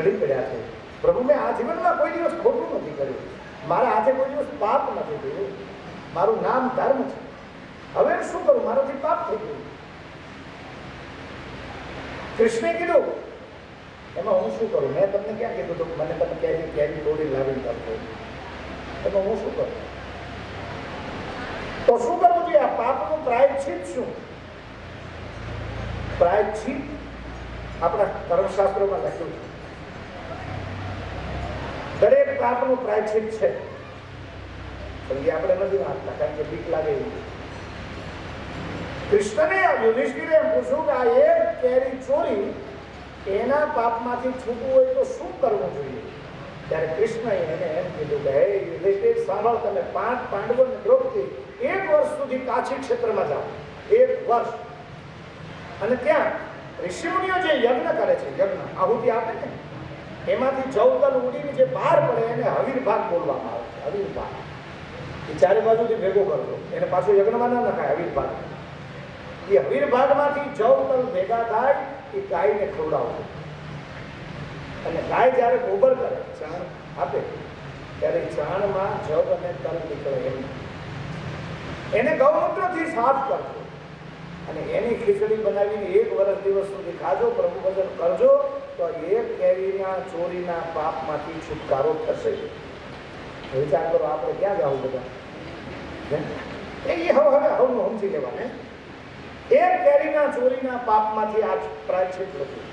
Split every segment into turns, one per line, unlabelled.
રડી પડ્યા છે, પ્રભુ મેં આ જીવનમાં કોઈ દિવસ ખોટું નથી કર્યું, મારા હાથે કોઈ દિવસ પાપ નથી થયું, મારું નામ ધર્મ છે, હવે શું કરું, મારાથી પાપ થઈ ગયું. કૃષ્ણે કીધું એમાં હું શું કરું, મેં તમને ક્યાં કીધું હતું મને તમે કેરી તોડી લાવીને કરશો, એમાં હું શું કરું? તો શું કરવું જોઈએ? આ પાપનું પ્રાયશ્ચિત શું? પ્રાયશ્ચિત આપણા કર્મશાસ્ત્રોમાં લખ્યું છે, દરેક પાપનું પ્રાયશ્ચિત છે, પણ એ આપણે નથી વાંચતા કારણ કે બીક લાગે. કૃષ્ણને યુધિષ્ઠિરે એમ પૂછ્યું કે આ એક કેરી ચોરી એના પાપમાંથી છૂટવું હોય તો શું કરવું જોઈએ? ત્યારે કૃષ્ણએ એને એમ કીધું કે હે યુધિષ્ઠિર સાંભળ, તમે 5 પાંડવો ને દ્રૌપદી 1 વર્ષ સુધી કાશી ક્ષેત્રમાં જાઓ, 1 વર્ષ, અને ત્યાં ઋષિમુનિઓ જે યજ્ઞ કરે છે, યજ્ઞ આહુતિ આપે ને, એમાંથી જવતલ ઉડીને જે બહાર પડે એને હવીરભાગ બોલવામાં આવે છે. હવીરભાગ એ ચારે બાજુથી ભેગો કરજો, એને પાછું યજ્ઞમાં ના નખાય. હવીરભાગ એ હવીરભાગમાંથી જવતલ ભેગા થાય એ ગાયને ખવડાવજો, અને ગાય જ્યારે ગોબર કરે, ચાણ આપે, ત્યારે ચાણમાં જવ અને તલ નીકળે એમ એને ગૌમૂત્રથી સાફ કરજો, અને એની ખીચડી બનાવીને 1 વર્ષ દિવસ સુધી ખાજો, પ્રભુ ભજન કરજો, તો એક કેરીના ચોરીના પાપમાંથી છુટકારો થશે. વિચાર કરો, આપણે ક્યાં જવું બધા? એ હવે સમજી લેવા ને, એક કેરીના ચોરીના પાપમાંથી આ પ્રાયશ્ચિત થતું.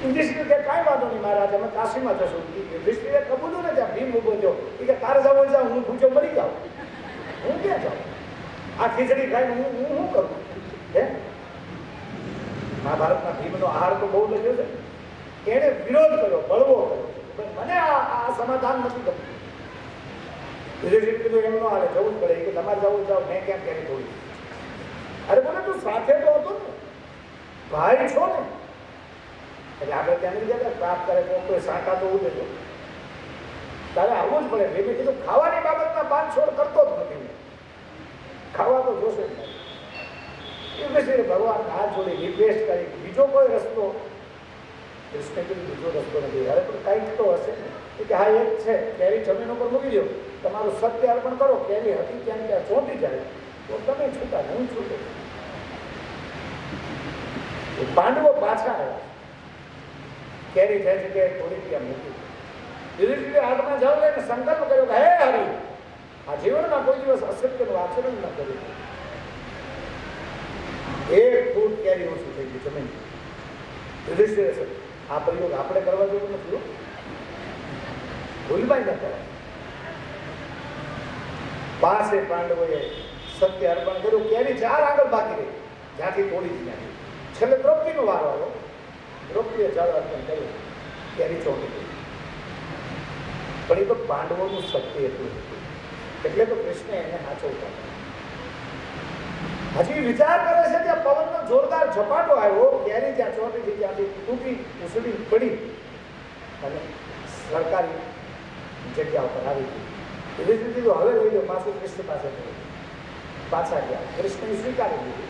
યુધિષ્ઠિર કે કાંઈ વાંધો નહીં મહારાજ, અમે કાશીમાં જશું. યુધિષ્ઠિરે કબૂલ્યું ને, ત્યાં ભીમ ઉભો થયો, એ કે તારે જવું જાવ, હું ભૂખ્યો મરી જાઉં, હું ક્યાં જાઉં? આ ખીચડી ખાઈને હું શું કરું? હે, મહાભારતના ભીમનો આહાર તો બહુ લખ્યો છે, એને વિરોધ કર્યો, બળવો કર્યો, મને આ સમાધાન નથી ગમતું. યુધિષ્ઠિર કીધું એમ ન હાલે, જવું જ પડે, કે તમારે જવું જાવ, મેં ક્યાં કેરી તોડી? અરે બોલે તું સાથે તો હતો ને, ભાઈ છો ને, એટલે આપણે ત્યાં નહીં જતા પ્રાપ્ત કરે તો કોઈ સાંટા તો ઉડે, તારે આવવું જ પડે. મેં કીધું ખાવાની બાબતમાં બાંધછોડ કરતો જ નથી, ખાવા તો જોશે જ નહીં. ભગવાન હાથ જોડી રિક્વેસ્ટ કરી, બીજો કોઈ રસ્તો? કૃષ્ણે કીધું બીજો રસ્તો નથી. અરે પણ કંઈક તો હશે ને, કે હા એક છે, કેરી જમીન ઉપર મૂકી દો, તમારું સત્ય અર્પણ કરો, કેરી હતી ત્યાં ત્યાં ચોંટી જાય તો તમે છૂટા, હું છૂટે. પાંડવો પાછા આવ્યા, કેરી જે જગ્યાએ થોડી ત્યાં મૂકી. ધીરે ધીરે હાથમાં જળ લઈને સંકલ્પ કર્યો કે હે હરિ, આ જીવનમાં કોઈ દિવસ અસત્યનું આચરણ ન કર્યું. 1 ફૂટ કેરી ઓછું થઈ ગયું જમીન. યુધિષ્ઠિર આ પ્રયોગ આપણે કરવા જેવું નથી, ભૂલમાં ન કરાય. 5 પાંડવોએ સત્ય અર્પણ કર્યું, કેરી 4 આગળ બાકી રહી, જ્યાંથી તોડી ત્યાંથી. છેલ્લે દ્રૌપદીનો વારો આવ્યો, દ્રૌપદીએ જળ અર્પણ કર્યું, કેરી ચોંટી ગઈ. પણ એ તો પાંડવોનું સત્ય એટલું હતું, એટલે તો કૃષ્ણે એને સાચવતા. હજી વિચાર કરે છે, ત્યાં પવનનો જોરદાર ઝપાટો આવ્યો, કેરી જ્યાં ચોંટી ત્યાંથી તૂટી ઉછળી પડી અને સરકારી જગ્યા ઉપર આવી ગઈ. એવી રીતે હવે લઈ ગયો, પાછું કૃષ્ણ પાસે પાછા ગયા. કૃષ્ણને સ્વીકારી દીધું.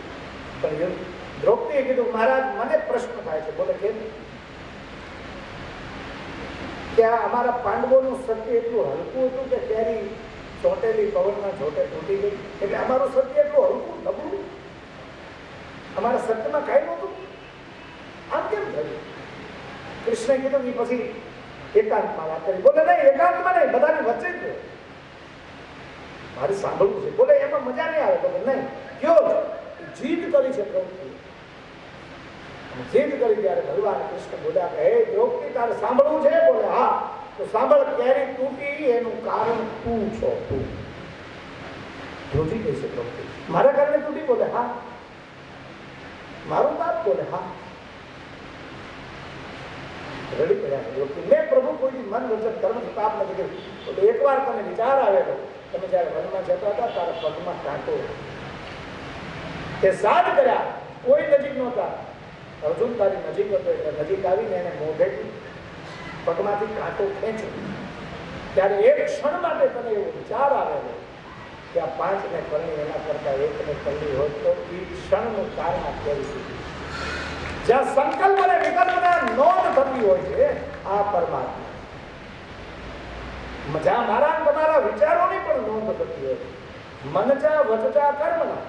પણ દ્રૌપદીએ કીધું મહારાજ મને પ્રશ્ન થાય છે. બોલે કેમ? કે અમારા પાંડવોનું સત્ય એટલું હલકું હતું કે કેરી ચોંટેલી પવનમાં જોટે તૂટી ગઈ, એટલે અમારું સત્ય એટલું હલકું નબળું, અમારા સત્યમાં કાંઈ નહોતું, આમ કેમ થયું? કૃષ્ણે કીધું એ પછી એકાંતમાં વાત કરી. બોલે નહીં, એકાંતમાં નહીં, બધાની વચ્ચે જ મારે સાંભળવું છે. બોલે એમાં મજા નહીં આવે. બોલે નહીં, કયો જીદ કરી છે દ્રૌપદી, જીદ કરી ત્યારે ભગવાન કૃષ્ણ બોલ્યા કે હે દ્રૌપદી, તારે સાંભળવું છે? બોલે હા. તો સાંભળ, કેરી તૂટી એનું કારણ તું છો, તું ધ્રુજી ગઈ છે દ્રૌપદી. મારા કારણે તૂટી? બોલે હા. મારું પાપ? બોલે હા. રડી પડ્યા દ્રૌપદી. મેં પ્રભુ કોઈ મન વચન કર્મથી પાપ નથી કર્યું. તો એકવાર તને વિચાર આવેલો, તમે જયારે વનમાં જતા હતા તારા પગમાં કાંટો, તે સાદ કર્યા, કોઈ નજીક નહોતા. અર્જુન તારી નજીક હતો એટલે નજીક આવીને એને મોઢેથી પગમાંથી કાંટો ખેંચ્યો. ત્યારે એક ક્ષણ માટે તને એવો વિચાર આવેલો કે આ 5ને પરણી એના કરતા 1ને પરણી હોત તો એ ક્ષણનું કારણ આ કેરી સુધી. જ્યાં સંકલ્પ અને વિકલ્પના નોંધ થતી હોય છે આ પરમાત્મા. જ્યાં મારા તમારા વિચારોની પણ નોંધ થતી હોય છે. મનચા વચચા કર્મના.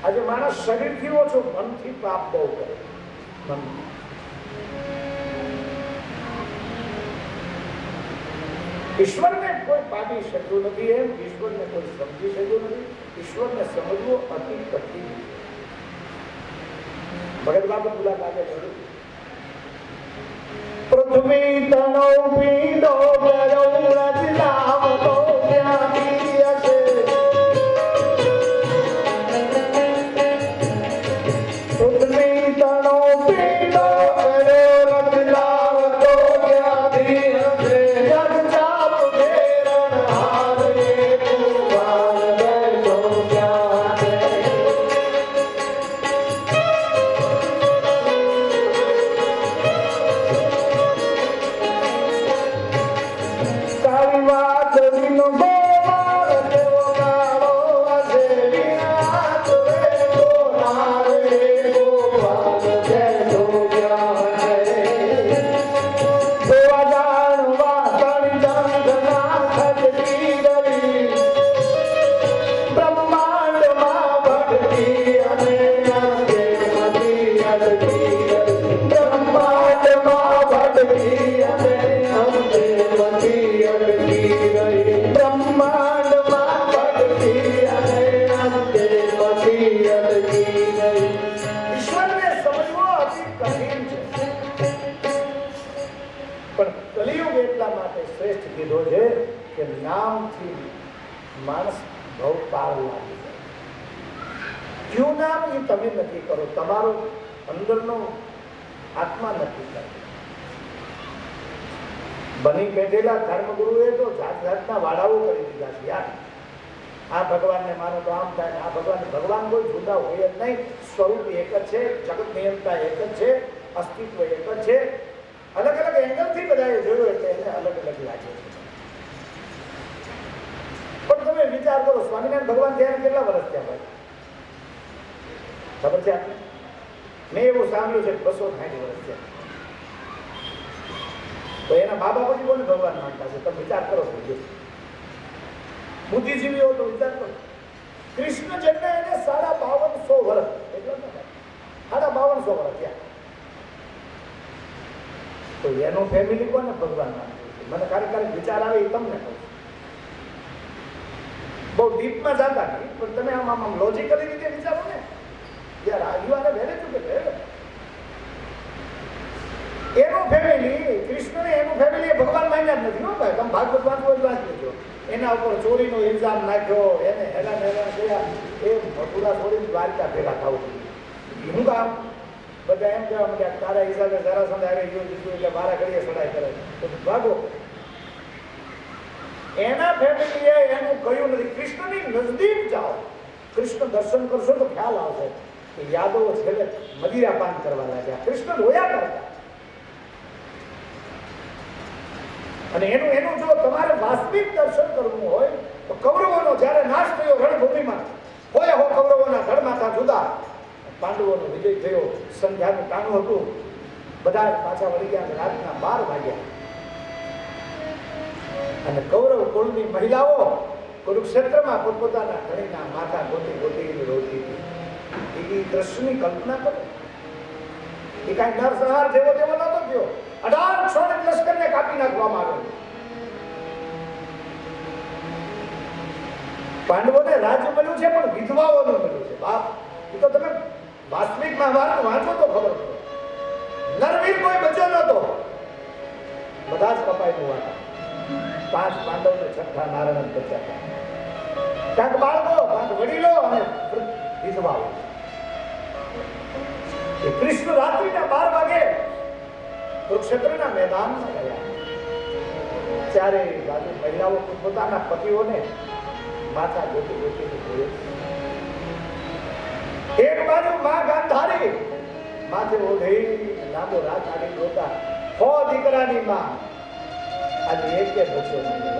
આજે માણસ શરીરથી ઓછો મનથી પાપ બહુ કરે. મનથી ઈશ્વરને કોઈ પામી શક્યું નથી, એમ ઈશ્વરને કોઈ સમજી શક્યું નથી. ઈશ્વરને સમજવું અતિ કઠિન છે. ભગત બાબુ મુલાકાતે કહ્યું, પૃથ્વી તણો પીડો ગયો રચનાવ તો ક્યાંથી હશે. પૃથ્વી તણો પીડો ગયો રચનાવ તો ક્યાંથી હશે. જગજાપ ઘેરણ હારે કુંવાર બેઠો ક્યાં છે. માણસ બહુ પાર લાગી જાય. ક્યું નામ એ તમે નક્કી કરો, તમારો અંદરનો આત્મા નક્કી કરે. બની બેઠેલા ધર્મગુરુએ તો જાત જાતના વાડાઓ કરી દીધા છે યાર. આ ભગવાનને માનો તો આમ થાય, આ ભગવાન કોઈ જુદા હોય જ નહીં. સ્વરૂપ એક જ છે, જગત નિયંતા એક જ છે, અસ્તિત્વ એક જ છે. અલગ અલગ એંગલથી બધાએ જોયું એટલે એને અલગ અલગ લાગે છે. પણ તમે વિચાર કરો, સ્વામિનારાયણ ભગવાન થયા કેટલા વર્ષ થયા ભાઈ? ખબર છે આપને? મેં એવું સાંભળ્યું છે 260 વર્ષ થયા. તો એના મા બાપ પછી કોને ભગવાન માનતા છે? તમે વિચાર કરો. બુદ્ધિજીવી હો તો વિચાર કરો. કૃષ્ણ જન્મ એને 5250 વર્ષ, એટલે 5250 વર્ષ થયા. તો એનો ફેમિલી કોને ભગવાન માનતું? મને ક્યારેક વિચાર આવે એ તમને કહું. બહુ ડીપમાં જતા નહીં, પણ તમે આમ લોજિકલી રીતે વિચારો ને. યાર યુવાને વહેલે ચૂકે એનો ફેમિલી, કૃષ્ણને એનું ફેમિલી ભગવાન માન્યા જ નથી. હો ભાઈ, તમે ભાગવત વાંચવો જ વાંચી લેજો. એના ઉપર ચોરીનો ઇલ્ઝામ નાખ્યો, એને હેરાન કર્યા. એ મથુરા છોડીને દ્વારકા ભેગા થવું. હું કામ બધા એમ કહેવા માંડ્યા, તારા હિસાબે જરાસંઘ આવે ગયો દીધું એટલે મારા ઘડીએ સડાઈ કરે તો ભાગો. એના ફેમિલીએ એનું કહ્યું નથી. કૃષ્ણની નજદીક જાઓ, કૃષ્ણ દર્શન કરશો તો ખ્યાલ આવશે કે યાદવો છેલ્લે મદિરા પાન કરવા લાગ્યા. કૃષ્ણ રોયા કરતા. અને એનું જો તમારે વાસ્તવિક દર્શન કરવું હોય તો કૌરવોનો જ્યારે નાશ થયો રણભૂમિમાં, હોય હો કૌરવોના ધડ માથા જુદા, પાંડવોનો વિજય થયો, સંધ્યાનું ટાણું હતું, બધા પાછા વળી ગયા. રાતના 12 વાગ્યા અને કૌરવ કુળની મહિલાઓ કુરુક્ષેત્રમાં પોતપોતાના ધણીના માથા ગોતી રોતી હતી. એ દ્રશ્યની કલ્પના કરો. એ કાંઈ નરસંહાર જેવો તેવો નતો થયો. 1800 લશ્કરને કાપી નાખવામાં આવ્યો. પાંડવોને રાજ્ય મળ્યું છે, પણ વિધવાઓનું મળ્યું છે. બાપ, એ તો તમે વાસ્તવિક મહાભારત વાંચો તો ખબર પડે. નરવીર કોઈ બચ્યો નતો, બધા જ કપાઈ હતા. 5 પાંડવને 6 નારાયણ બચ્યા હતા. કાંક બાળકો, કાંક વડીલો અને વિધવાઓ. કૃષ્ણ રાત્રિના 12 વાગે કુરુક્ષેત્રના મેદાનમાં ગયા. ચારે બાજુ મહિલાઓ પોતાના પતિઓને માથા ગોતી જોયે. એક બાજુ માં ગાંધારી માથે ઓઢી લાંબો રાત આડી રોતા. 100 દીકરાની માં આજે એક બચ્યો નહીં.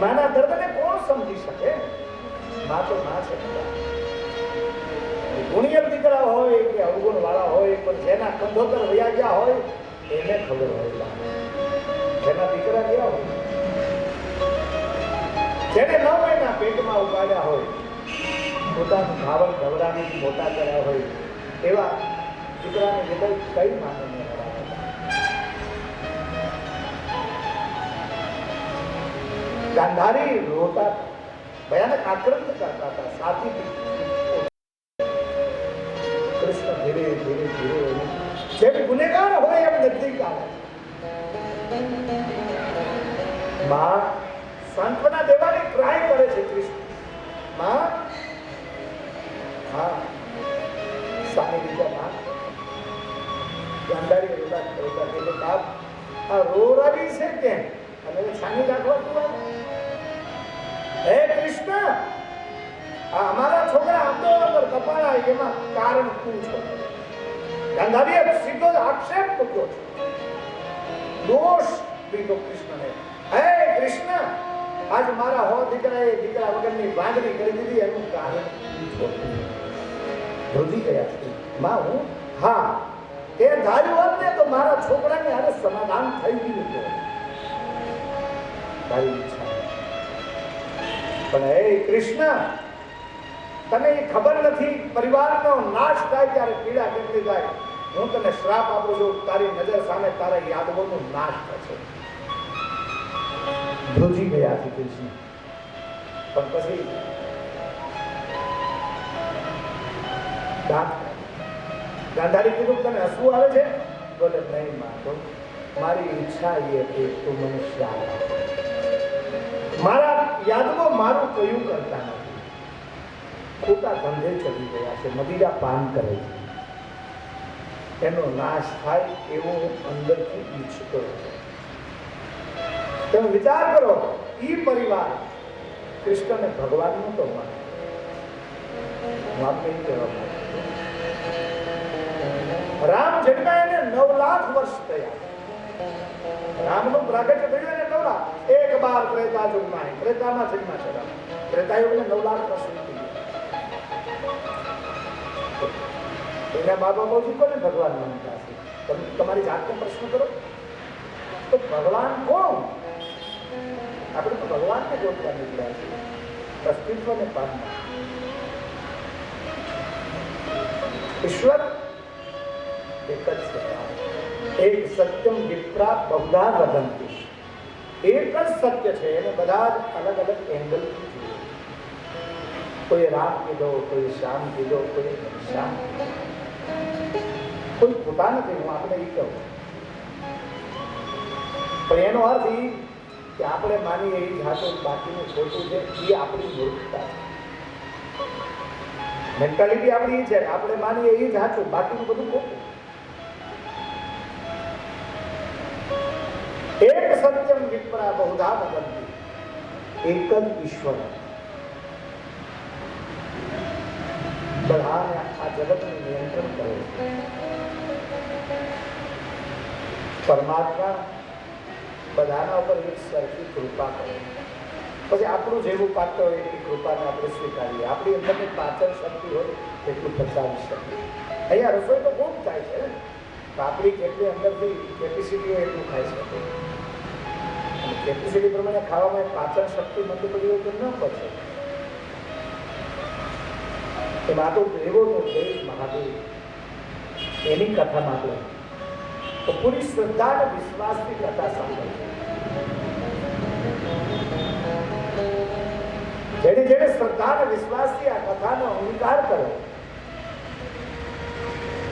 માના દર્દને કોણ સમજી શકે? માં તો માં છે. ગુણિયર દીકરા હોય કે અવગુણ વાળા હોય, પણ જેના કંધોતર વયા ગયા હોય એને ખબર હોય. જેના દીકરા ગયા હોય, જેને 9 મહિના પેટમાં ઉપાડ્યા હોય, પોતાનું ભાવન ગવડાવી મોટા કર્યા હોય, એવા દીકરાને હૃદય કઈ માને નહીં હરાવે. ગાંધારી રોતા, ભયાનક આક્રંદ કરતા હતા. સાથી કૃષ્ણ ધીરે ધીરે ધીરે જેમ ગુનેગાર હોય એમ નજદીક આવે. માં સાંત્વના દેવાની ટ્રાય કરે છે કૃષ્ણ. માં, હા, સામે બીજા માં ગાંધારી રોતા રોતા કે બાપ આ રોરાવી છે કેમ? અને છાની રાખવા તું હે કૃષ્ણ, આ અમારા છોકરા આંદો અંદર કપાળા, એમાં કારણ શું છે? ગાંધારીએ સીધો જ આક્ષેપ મૂક્યો છે, દોષ દીધો કૃષ્ણને. હે કૃષ્ણ, આજ મારા હો દીકરાએ દીકરા વગરની વાંદરી કરી દીધી, એનું કારણ વૃદ્ધિ ગયા છે. માં હું હા એ ધાર્યું હોત ને તો મારા છોકરાને આને સમાધાન થઈ ગયું હતું. તારી ઈચ્છા પણ હે કૃષ્ણ, તને એ ખબર નથી પરિવારનો નાશ થાય ત્યારે પીડા કેટલી થાય. હું તને શ્રાપ આપું છું, તારી નજર સામે તારા યાદવોનો નાશ થશે. ધ્રુજી ગયા છે કૃષ્ણ. પણ પછી ગાંધારી કીધું તને હસવું આવે છે? બોલે નહીં માં, તો મારી ઈચ્છા એ હતી તું મને શ્રાપ આપે. મારા યાદવો મારું કયું કરતા નથી, ખોટા ધંધે ચડી ગયા છે, મદિરા પાન કરે છે, એનો નાશ થાય એવો હું અંદરથી ઈચ્છતો હતો. તમે વિચાર કરો, ઈ પરિવાર કૃષ્ણને ભગવાન નતો માને. હું આપને એ કહેવા માંગુ છું, રામ જન્મ્યા એને 9 લાખ વર્ષ થયા. રામનું પ્રાગટ્ય થયું એને 9 લાખ. એક બાર ત્રેતા જન્માય, ત્રેતામાં જન્મા છે રામ. ત્રેતા યુગને 9 લાખ વર્ષ થઈ ગયા. એના મા બાપ હજુ કોને ભગવાન માનતા છે? તમે તમારી જાતને પ્રશ્ન કરો તો ભગવાન કોણ? આપણે તો ભગવાનને ગોતવા નીકળ્યા છીએ, અસ્તિત્વને પામવા. ઈશ્વર એક જ છે. એક સત્યમ વિપ્રા બહુધા વદંતી. એક જ સત્ય છે, એને બધા જ અલગ અલગ એંગલથી જોઈએ. કોઈ રામ કીધો, કોઈ શ્યામ કીધો, કોઈ શ્યામ, કોઈ ખોટા નથી. હું આપણે એ કહું, પણ એનો અર્થ એ કે આપણે માનીએ એ જાતો બાકીનું ખોટું છે, એ આપણી મૂર્ખતા છે. મેન્ટાલિટી આપણી એ છે કે આપણે માનીએ એ જાતું, બાકીનું બધું ખોટું. એક સત્યમ વિપ્રા બહુધા વદંતી. એક જ ઈશ્વર બધાને આ જગતનું નિયંત્રણ કરે છે. પરમાત્મા બધાના ઉપર એક સરખી કૃપા કરે. પછી આપણું જેવું પાત્ર હોય એટલી કૃપાને આપણે સ્વીકારીએ. આપણી અંદરની પાચન શક્તિ હોય એટલું પચાવી શકીએ. અહીંયા રસોઈ તો બહુ થાય છે, તો આપણી જેટલી અંદરથી કેપેસિટી હોય એટલું ખાઈ શકીએ. કેપેસિટી પ્રમાણે ખાવામાં પાચન શક્તિ મંદ પડી હોય તો ન પચે. એમાં તો એવો તો જય મહાદેવ એની કથામાં આપણે તો પૂરી શ્રદ્ધા અને વિશ્વાસની કથા સાંભળીએ. જેને જેને શ્રદ્ધા અને વિશ્વાસથી આ કથાનો અંગીકાર કર્યો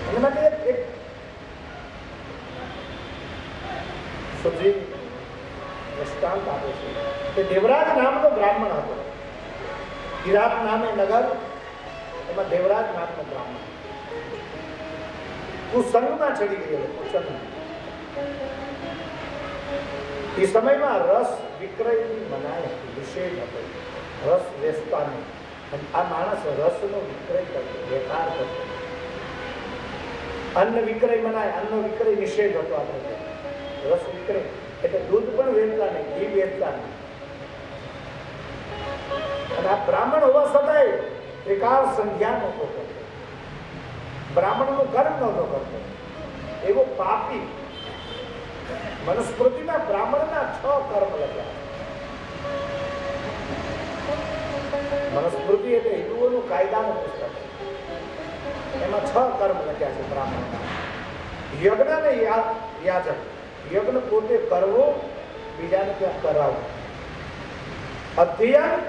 એના માટે એક સુધરી દ્રષ્ટાંત આપે છે કે દેવરાજ નામનો બ્રાહ્મણ હતો. ગિરાત નામે નગર, એમાં દેવરાજ નામનો બ્રાહ્મણ કુસંગમાં ચડી ગયેલો. કુસંગ એ સમયમાં રસ વિક્રયની મનાઈ હતી, નિષેધ હતો. રસ વેચતાની. આ માણસ રસનો વિક્રય કરતો, વેપાર કરતો. અન્ન વિક્રય મનાય, અન્નનો વિક્રય નિષેધ હતો. આપણે રસ વિક્રય એટલે દૂધ પણ વેચતા નહીં, ઘી વેચતા નહીં. અને આ બ્રાહ્મણ હોવા છતાંય ત્રિકાળ સંધ્યાનો હતો. બ્રાહ્મણનું કર્મ નહોતો કરતો, એવો પાપી. મનુસ્મૃતિમાં બ્રાહ્મણના 6 કર્મ લખ્યા. મનુસ્મૃતિ એટલે હિન્દુઓનું કાયદાનું પુસ્તક. એમાં 6 કર્મ લખ્યા છે બ્રાહ્મણના. યજ્ઞ ને યાજક. યજ્ઞ પોતે કરવો, બીજાને ત્યાં કરાવવું. અધ્યયન